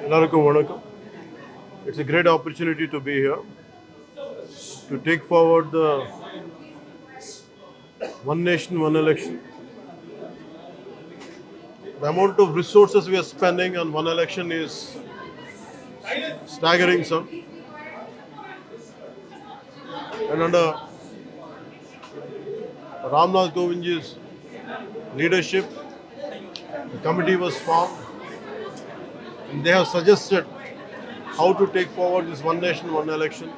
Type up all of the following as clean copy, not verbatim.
Ellarukkum vanakkam. It's a great opportunity to be here to take forward the one nation, one election. The amount of resources we are spending on one election is staggering, sir. And under Ramnath Kovindji's leadership, the committee was formed and they have suggested how to take forward this one nation, one election.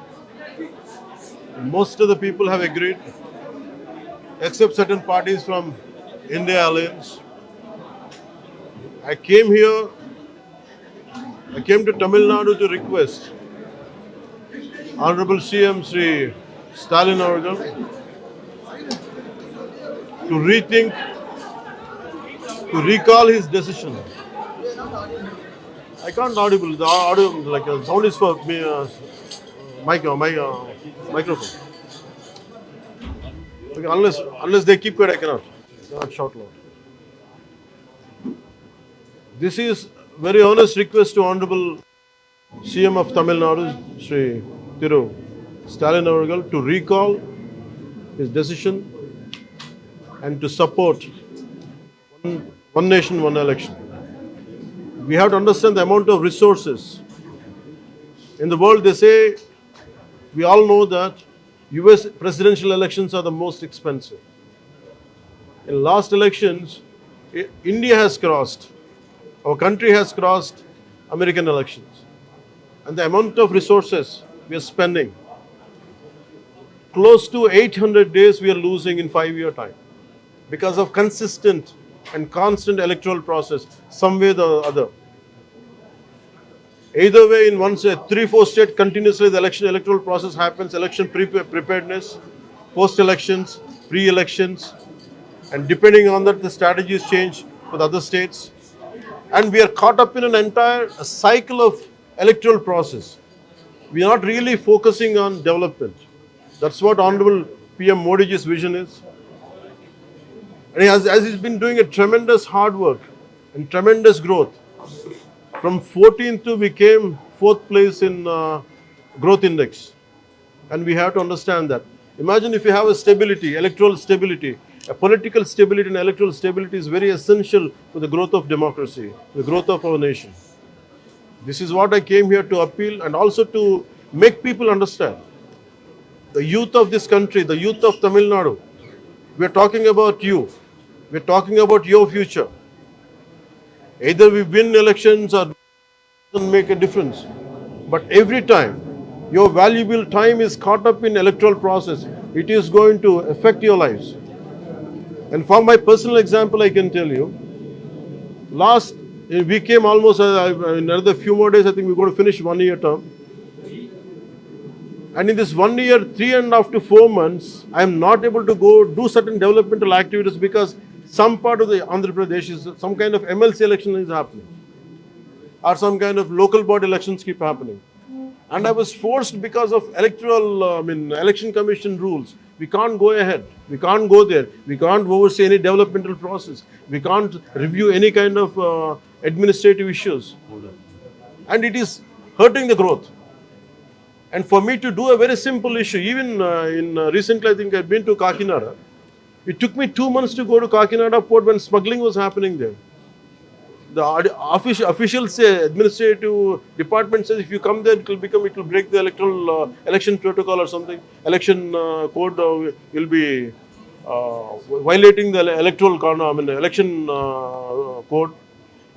Most of the people have agreed, except certain parties from India Alliance. I came to Tamil Nadu to request Honorable CM Sri Stalin Avargal to rethink, to recall his decision. I can't audible. The audio, like sound is for me. Microphone. Okay, unless they keep quiet, I cannot. I cannot shout loud. This is very honest request to Honorable CM of Tamil Nadu, Sri Thiru Stalin Avargal, to recall his decision and to support one nation, one election. We have to understand the amount of resources. In the world, they say, we all know that US presidential elections are the most expensive. In last elections, India has crossed, our country has crossed American elections. And the amount of resources we are spending, close to 800 days we are losing in 5-year time because of consistent and constant electoral process, some way or the other. Either way, in one state, 3-4 states, continuously the electoral process happens, election preparedness, post-elections, pre-elections, and depending on that, the strategies change for the other states. And we are caught up in an entire cycle of electoral process. We are not really focusing on development. That's what Honorable PM Modi's vision is. And as he's been doing a tremendous hard work and tremendous growth. From 14th to we came 4th place in growth index. And we have to understand that. Imagine if you have a stability, electoral stability, a political stability and electoral stability is very essential for the growth of democracy, the growth of our nation. This is what I came here to appeal and also to make people understand. The youth of this country, the youth of Tamil Nadu, we are talking about you. We are talking about your future. Either we win elections or it doesn't make a difference. But every time your valuable time is caught up in electoral process, it is going to affect your lives. And from my personal example, I can tell you, we came almost in another few more days, I think we're going to finish 1-year term. And in this 1 year, 3.5 to 4 months, I am not able to go do certain developmental activities because some part of the Andhra Pradesh is some kind of MLC election is happening. Or some kind of local board elections keep happening. And I was forced because of election commission rules. We can't go ahead. We can't go there. We can't oversee any developmental process. We can't review any kind of administrative issues. And it is hurting the growth. And for me to do a very simple issue, even recently I think I've been to Kakinada. It took me 2 months to go to Kakinada port when smuggling was happening there. The officials say, administrative department says, if you come there, it will break the election protocol or something. Election code will be violating the election code.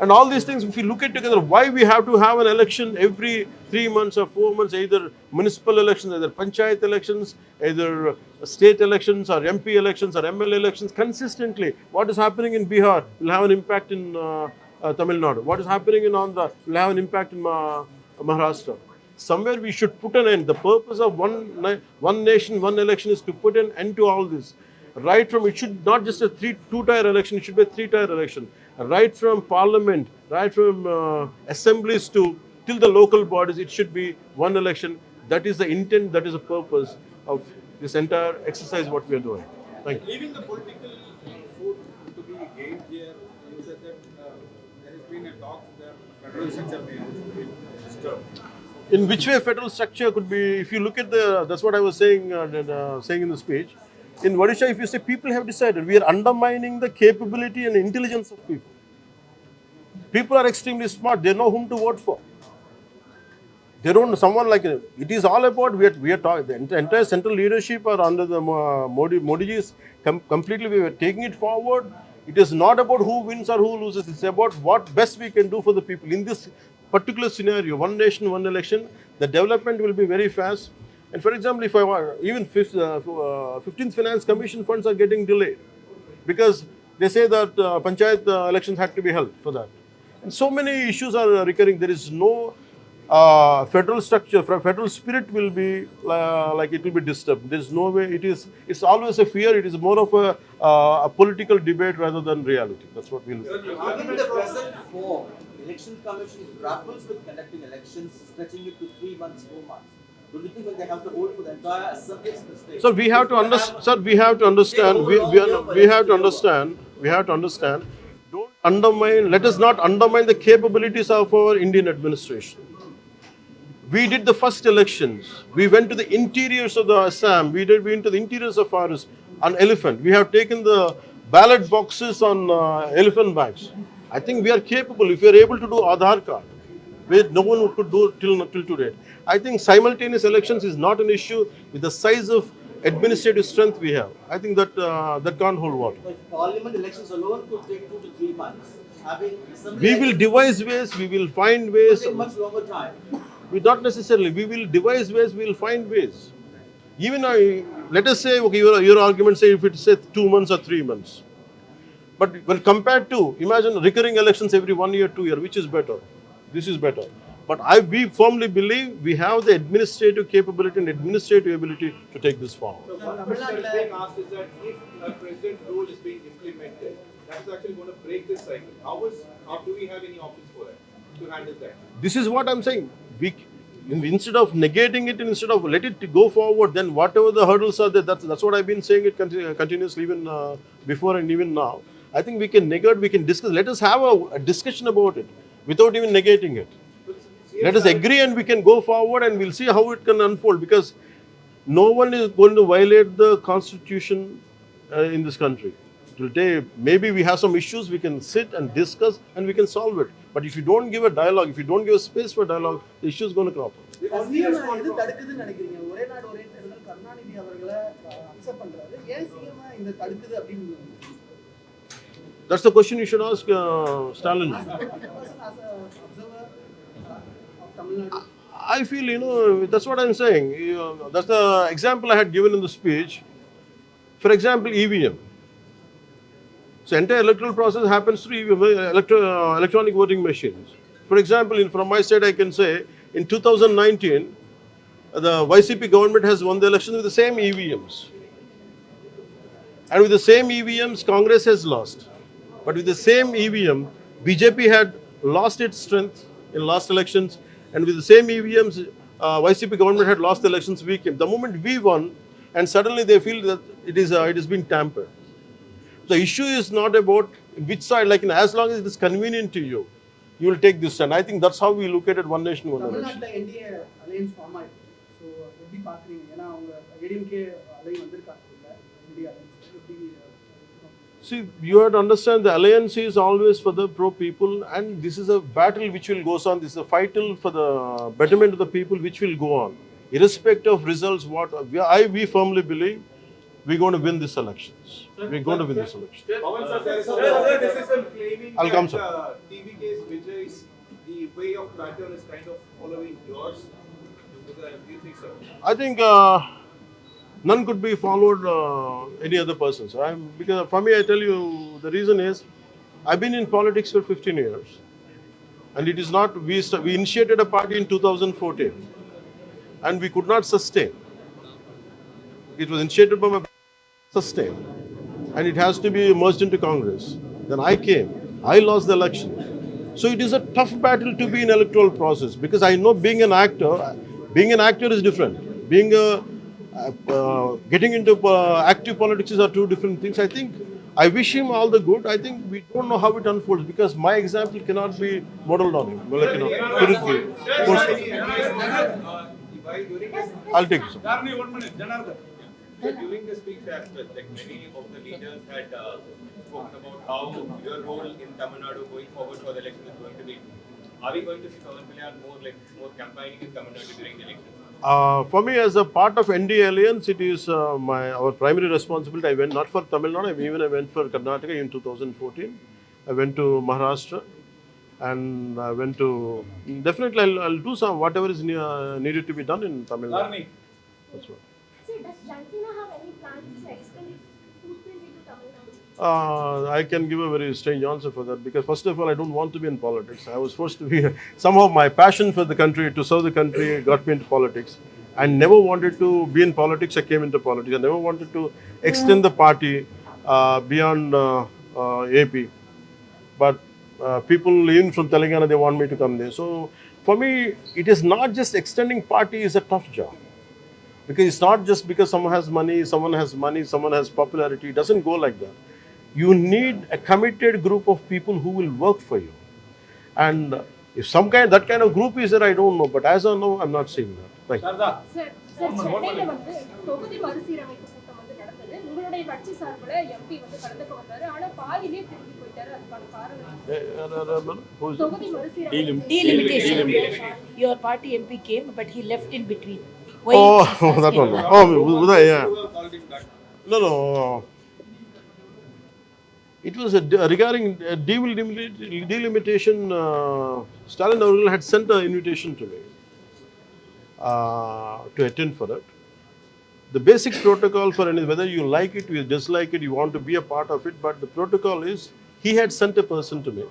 And all these things, if you look at together, why we have to have an election every 3 months or 4 months, either municipal elections, either panchayat elections, either state elections or MP elections or MLA elections consistently. What is happening in Bihar will have an impact in Tamil Nadu. What is happening in Andhra will have an impact in Maharashtra. Somewhere we should put an end. The purpose of one nation, one election is to put an end to all this. Right from, it should not just a two-tier election, it should be a 3-tier election. Right from parliament, right from assemblies till the local bodies, it should be one election. That is the intent, that is the purpose of this entire exercise what we are doing. Thank you. Leaving the political food to be gained here, you said that there has been a talk there federal structure may also be disturbed. In which way federal structure could be, if you look at the, that's what I was saying, saying in the speech. In Odisha, if you say people have decided, we are undermining the capability and intelligence of people. People are extremely smart. They know whom to vote for. They don't, someone like, it is all about, we are talking, the entire central leadership are under the Modi ji's completely, we are taking it forward. It is not about who wins or who loses. It's about what best we can do for the people. In this particular scenario, one nation, one election, the development will be very fast. And for example, if I want, even 15th Finance Commission funds are getting delayed because they say that panchayat elections had to be held for that. And so many issues are recurring. There is no federal structure, federal spirit will be like it will be disturbed. There is no way. It's always a fear. It is more of a political debate rather than reality. That's what we look at. Given the present form, election commission grapples with conducting elections, stretching it to 3 months, 4 months. Do you think that they have to hold for the entire assembly's mistake? So we have to understand. Sir, we have to understand. We have to understand. We have to understand. Don't undermine. Let us not undermine the capabilities of our Indian administration. We did the first elections. We went to the interiors of the Assam. We went to the interiors of forest on elephant. We have taken the ballot boxes on elephant backs. I think we are capable. If we are able to do Aadhaar card, which no one could do till today. I think simultaneous elections is not an issue with the size of administrative strength we have. I think that that can't hold water. If parliament elections alone could take 2 to 3 months, having assembly We will devise ways. We will find ways. take much longer time. We not necessarily. We will devise ways. We will find ways. Even let us say, okay, your argument say if it say 2 months or 3 months. But when compared to, imagine recurring elections every 1 year, 2 years, which is better? This is better. But we firmly believe we have the administrative capability and administrative ability to take this forward. So one question that is being asked is that if a president rule is being implemented, that is actually going to break this cycle. How do we have any options for that, to handle that? This is what I'm saying. Instead of negating it, instead of let it go forward, then whatever the hurdles are there, that's what I've been saying it continuously even before and even now. I think we can negate, we can discuss. Let us have a discussion about it without even negating it. Let us agree and we can go forward and we'll see how it can unfold, because no one is going to violate the constitution in this country. Today, maybe we have some issues, we can sit and discuss and we can solve it. But if you don't give a dialogue, if you don't give a space for dialogue, the issue is going to crop up. எது தடுக்குதுன்னு நினைக்கிறீங்க? ஒரே நாடு ஒரே தேர்தல் கருணாநிதி அவர்களை accept பண்றாரு. ஏன் CM இந்த தடுக்குது அப்படின்னு? That's the question you should ask Stalin. I feel, that's what I'm saying. That's the example I had given in the speech. For example, EVM. So entire electoral process happens through EVM, electronic voting machines. For example, from my side, I can say in 2019, the YCP government has won the elections with the same EVMs. And with the same EVMs, Congress has lost. But with the same EVM, BJP had lost its strength in last elections. And with the same EVMs, YCP government had lost the elections. We came. The moment we won, and suddenly they feel that it has been tampered. The issue is not about which side, like as long as it is convenient to you, you will take this stand. I think that's how we look at it, one nation, one election. தமிழ்நாட்டில் NDA alliance form ஆயிருக்கு. So எப்படி பார்க்குறீங்க? ஏன்னா அவங்க ADMK align வந்திருக்காங்க India alliance. எப்படி See, you have to understand the alliance is always for the pro-people, and this is a battle which will go on. This is a fight for the betterment of the people which will go on. Irrespective of results, we firmly believe we're going to win these elections. We're going to win this election. Pawan sir, there is also criticism claiming I'll come, sir. that TVK's Vijay's, the way of pattern is kind of following yours. Do you think so? I think none could be followed any other person. So because for me, I tell you, the reason is I've been in politics for 15 years, and it is not. We initiated a party in 2014, and we could not sustain. It was initiated by my sustain, and it has to be merged into Congress. Then I came. I lost the election. So it is a tough battle to be in electoral process, because I know being an actor is different. Being getting into active politics are two different things. I think I wish him all the good. I think we don't know how it unfolds because my example cannot be modeled on him. Well, like, couldn't be. While during this, I'll take this. so during the speech as well, like many of the leaders had spoken about how your role in Tamil Nadu going forward for the election is going to be. Are we going to see Pawan Kalyan more campaigning in Tamil Nadu during the election? For me, as a part of NDA alliance, it is our primary responsibility. I went not for Tamil Nadu, I went for Karnataka in 2014. I went to Maharashtra, and I went to definitely I'll do some whatever is needed to be done in Tamil Nadu. That's what. Sir, does Chansina have any plans to extend its footprint into Tamil Nadu? I can give a very strange answer for that because first of all, I don't want to be in politics. I was forced to be. Somehow, my passion for the country, to serve the country, got me into politics. I never wanted to be in politics. I came into politics. I never wanted to extend the party beyond AP. But people even from Telangana, they want me to come there. So for me, it is not just extending party is a tough job. Because it's not just because someone has money, someone has popularity. It doesn't go like that. You need a committed group of people who will work for you. And if that kind of group is there, I don't know. But as of now, I'm not seeing that. Thank you. Sir, சென்னையில வந்து தொகுதி மறுசீரமைப்பு கூட்டம் வந்து நடந்தது. உங்களுடைய கட்சி சார்புல MP வந்து கலந்துக்க வந்தாரு. ஆனா பாதியிலே திரும்பி போயிட்டாரு. அதுக்கான காரணம் தொகுதி மறுசீரமைப்பு. Delimitation. Your party MP came, but he left in between. Why Oh, he was that one. asking. Oh, Uday, yeah. Who have called him back? No. It was regarding delimitation. Stalin Aurel had sent an invitation to me to attend for it. The basic protocol for any, whether you like it, you dislike it, you want to be a part of it, but the protocol is he had sent a person to me,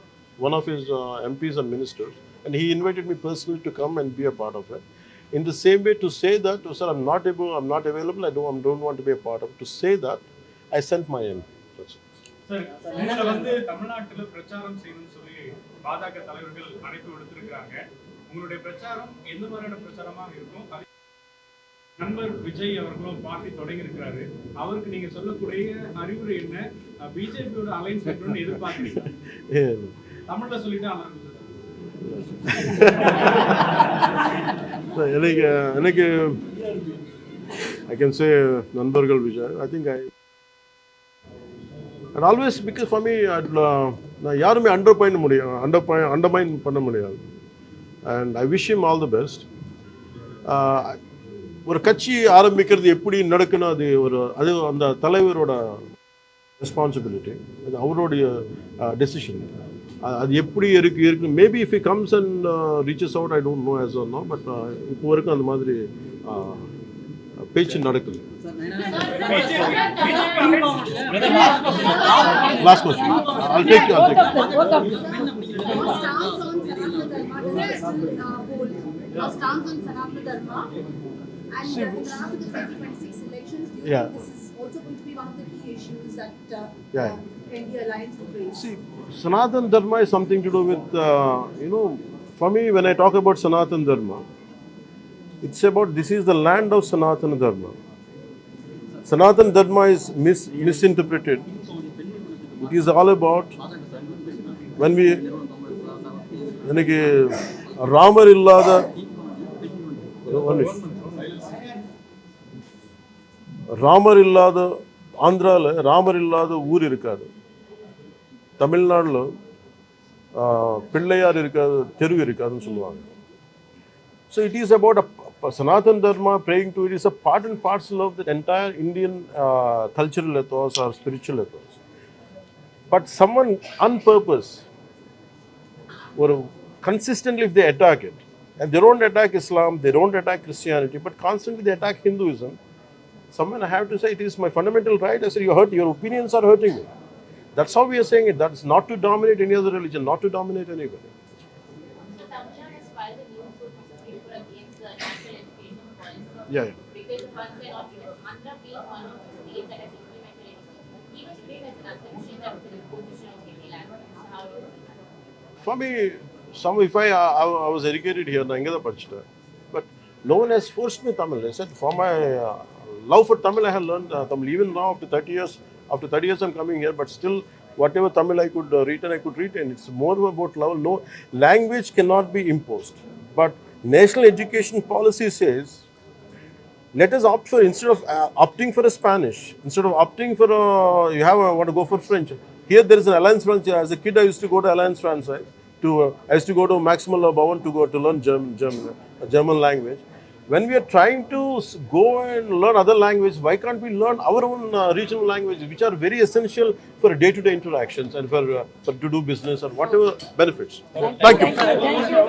one of his MPs and ministers, and he invited me personally to come and be a part of it. In the same way, to say that, oh, sir, I'm not available, I don't want to be a part of it. To say that, I sent my MP. That's it. Sir, உங்களை வந்து தமிழ்நாட்டில் பிரச்சாரம் செய்யணும்னு சொல்லி பாஜக தலைவர்கள் அழைப்பு விடுத்திருக்கிறாங்க. உங்களுடைய பிரச்சாரம் எந்த மாதிரியான பிரச்சாரமாக இருக்கும்? நண்பர் விஜய் அவர்களும் பார்ட்டி தொடங்கி இருக்கிறாரு. அவருக்கு நீங்க சொல்லக்கூடிய அறிவுரை என்ன? பிஜேபியோட அலைன்ஸ் பண்ணணும்னு எதிர்பார்க்கிறீங்க? தமிழ்ல சொல்லிட்டு எனக்கு I can say நண்பர்கள் Vijay. I think and always because for me நான் யாருமே அண்டர்மைன் பண்ண முடியாது. And I wish him all the best. ஒரு கட்சி ஆரம்பிக்கிறது எப்படி நடக்கணும், அது அந்த தலைவரோட ரெஸ்பான்சிபிலிட்டி, அது அவருடைய டெசிஷன். அது எப்படி இருக்கு maybe if he comes and reaches out, I don't know yes or no, but இப்போ வரைக்கும் அந்த மாதிரி பேச்சு நடக்குது. Last question. I'll take you. Stance on Sanatana Dharma and in the 2026 elections, do you think this is also going to be one of the key issues that India Alliance would raise? See, Sanatana Dharma is something to do with, for me, when I talk about Sanatana Dharma, it's about this is the land of Sanatana Dharma. Sanatana Dharma is misinterpreted. It is all about when we Ramar இல்லாத ஆந்திராவில் ராமர் இல்லாத ஊர் இருக்காது. தமிழ்நாட்டில் பிள்ளையார் இருக்காது, தெரு இருக்காதுன்னு சொல்லுவாங்க. So it is about Sanatana Dharma, praying to it is a part and parcel of the entire Indian cultural ethos or spiritual ethos. But someone on purpose, or consistently if they attack it, and they don't attack Islam, they don't attack Christianity, but constantly they attack Hinduism, someone I have to say it is my fundamental right. I said, your opinions are hurting me. That's how we are saying it. That's not to dominate any other religion, not to dominate anybody. So Tamil Nadu has filed a new suit to Supreme Court against the national education policy. Yeah. Because funds were not given. Andhra being one of the states that has implemented it. Even today there's an assumption that it's an imposition of Hindi language. So how do you see that? For me, if I was educated here, but no one has forced me Tamil. I said, for my love for Tamil, I have learned Tamil. Even now, after 30 years, After 30 years, I'm coming here, but still, whatever Tamil I could retain. It's more about love. No, language cannot be imposed. But national education policy says, let us opt for, instead of opting for a Spanish, instead of opting for a, want to go for French. Here there is an Alliance France. As a kid, I used to go to Alliance France. I used to go to Maximal Bhavan to learn German language. When we are trying to go and learn other language, why can't we learn our own regional languages, which are very essential for day-to-day interactions and for to do business or whatever benefits? Thank you. Thank you.